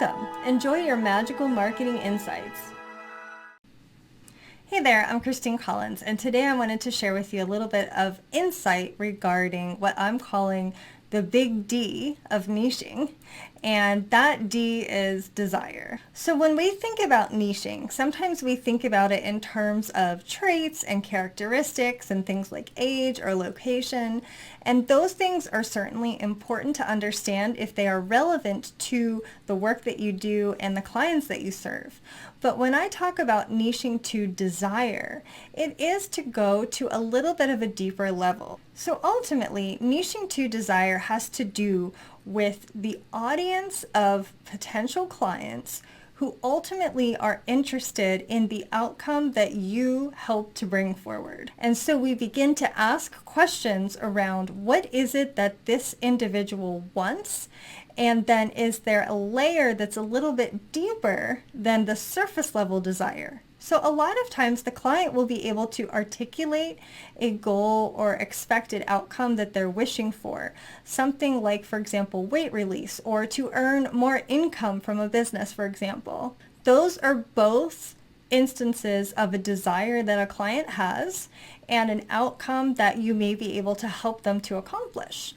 Welcome! Enjoy your magical marketing insights. Hey there, I'm Christine Collins, and today I wanted to share with you a little bit of insight regarding what I'm calling the Big D of niching, and that D is desire. So when we think about niching, sometimes we think about it in terms of traits and characteristics and things like age or location, and those things are certainly important to understand if they are relevant to the work that you do and the clients that you serve. But when I talk about niching to desire, it is to go to a little bit of a deeper level. So ultimately, niching to desire has to do with the audience of potential clients who ultimately are interested in the outcome that you help to bring forward. And so we begin to ask questions around what is it that this individual wants, and then is there a layer that's a little bit deeper than the surface level desire. So a lot of times the client will be able to articulate a goal or expected outcome that they're wishing for. Something like, for example, weight release or to earn more income from a business, for example. Those are both instances of a desire that a client has and an outcome that you may be able to help them to accomplish.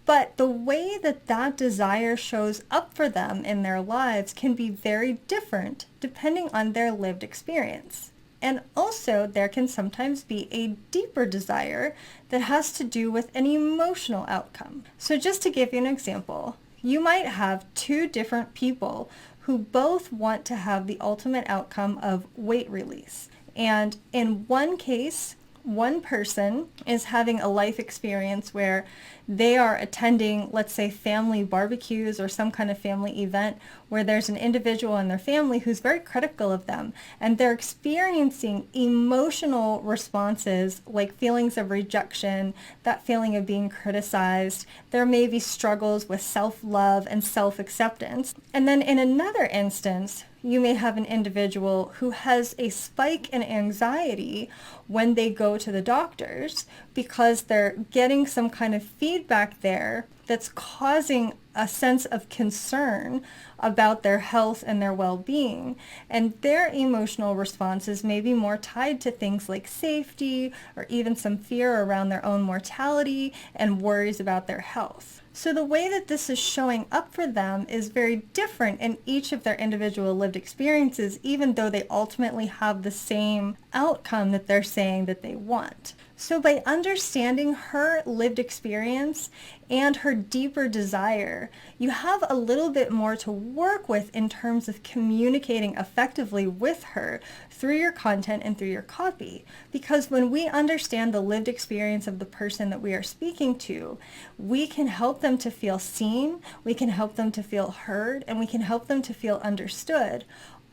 But the way that that desire shows up for them in their lives can be very different depending on their lived experience. And also there can sometimes be a deeper desire that has to do with an emotional outcome. So just to give you an example, you might have two different people who both want to have the ultimate outcome of weight release. And in one case, one person is having a life experience where they are attending, let's say, family barbecues or some kind of family event where there's an individual in their family who's very critical of them, and they're experiencing emotional responses like feelings of rejection, that feeling of being criticized. There may be struggles with self-love and self-acceptance. And then in another instance, you may have an individual who has a spike in anxiety when they go to the doctors because they're getting some kind of feedback there that's causing a sense of concern about their health and their well-being. And their emotional responses may be more tied to things like safety or even some fear around their own mortality and worries about their health. So the way that this is showing up for them is very different in each of their individual lived experiences, even though they ultimately have the same outcome that they're saying that they want. So by understanding her lived experience and her deeper desire, you have a little bit more to work with in terms of communicating effectively with her through your content and through your copy. Because when we understand the lived experience of the person that we are speaking to, we can help them to feel seen, we can help them to feel heard, and we can help them to feel understood.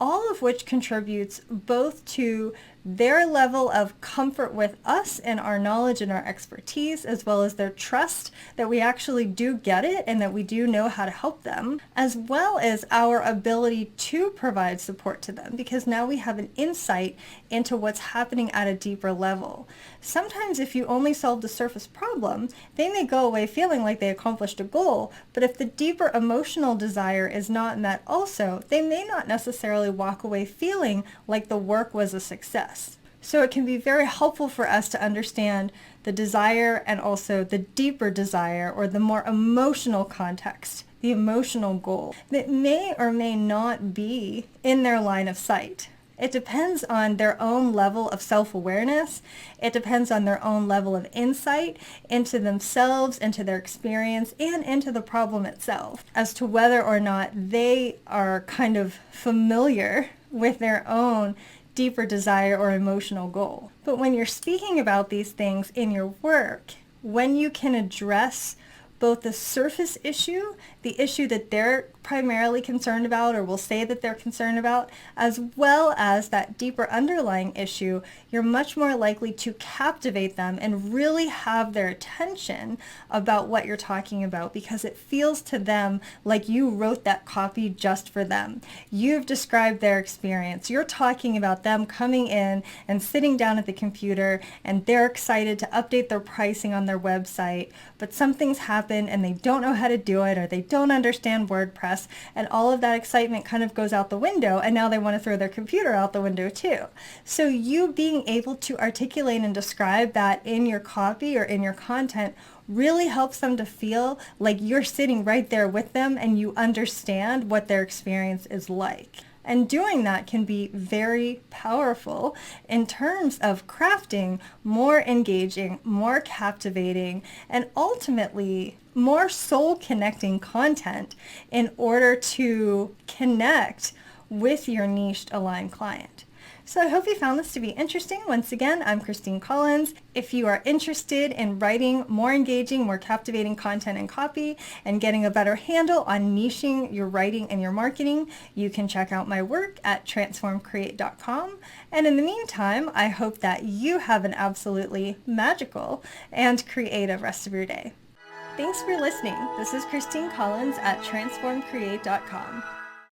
All of which contributes both to their level of comfort with us and our knowledge and our expertise, as well as their trust that we actually do get it and that we do know how to help them, as well as our ability to provide support to them, because now we have an insight into what's happening at a deeper level. Sometimes if you only solve the surface problem, they may go away feeling like they accomplished a goal, but if the deeper emotional desire is not met also, they may not necessarily walk away feeling like the work was a success. So it can be very helpful for us to understand the desire and also the deeper desire or the more emotional context, the emotional goal that may or may not be in their line of sight. It depends on their own level of self-awareness. It depends on their own level of insight into themselves, into their experience, and into the problem itself as to whether or not they are kind of familiar with their own deeper desire or emotional goal. But when you're speaking about these things in your work, when you can address both the surface issue, the issue that they're primarily concerned about or will say that they're concerned about, as well as that deeper underlying issue, you're much more likely to captivate them and really have their attention about what you're talking about, because it feels to them like you wrote that copy just for them. You've described their experience. You're talking about them coming in and sitting down at the computer and they're excited to update their pricing on their website, but something's happened and they don't know how to do it, or they don't understand WordPress, success, and all of that excitement kind of goes out the window, and now they want to throw their computer out the window too. So you being able to articulate and describe that in your copy or in your content really helps them to feel like you're sitting right there with them and you understand what their experience is like. And doing that can be very powerful in terms of crafting more engaging, more captivating, and ultimately more soul-connecting content in order to connect with your niched aligned client. So I hope you found this to be interesting. Once again, I'm Christine Collins. If you are interested in writing more engaging, more captivating content and copy and getting a better handle on niching your writing and your marketing, you can check out my work at transformcreate.com. And in the meantime, I hope that you have an absolutely magical and creative rest of your day. Thanks for listening. This is Christine Collins at transformcreate.com.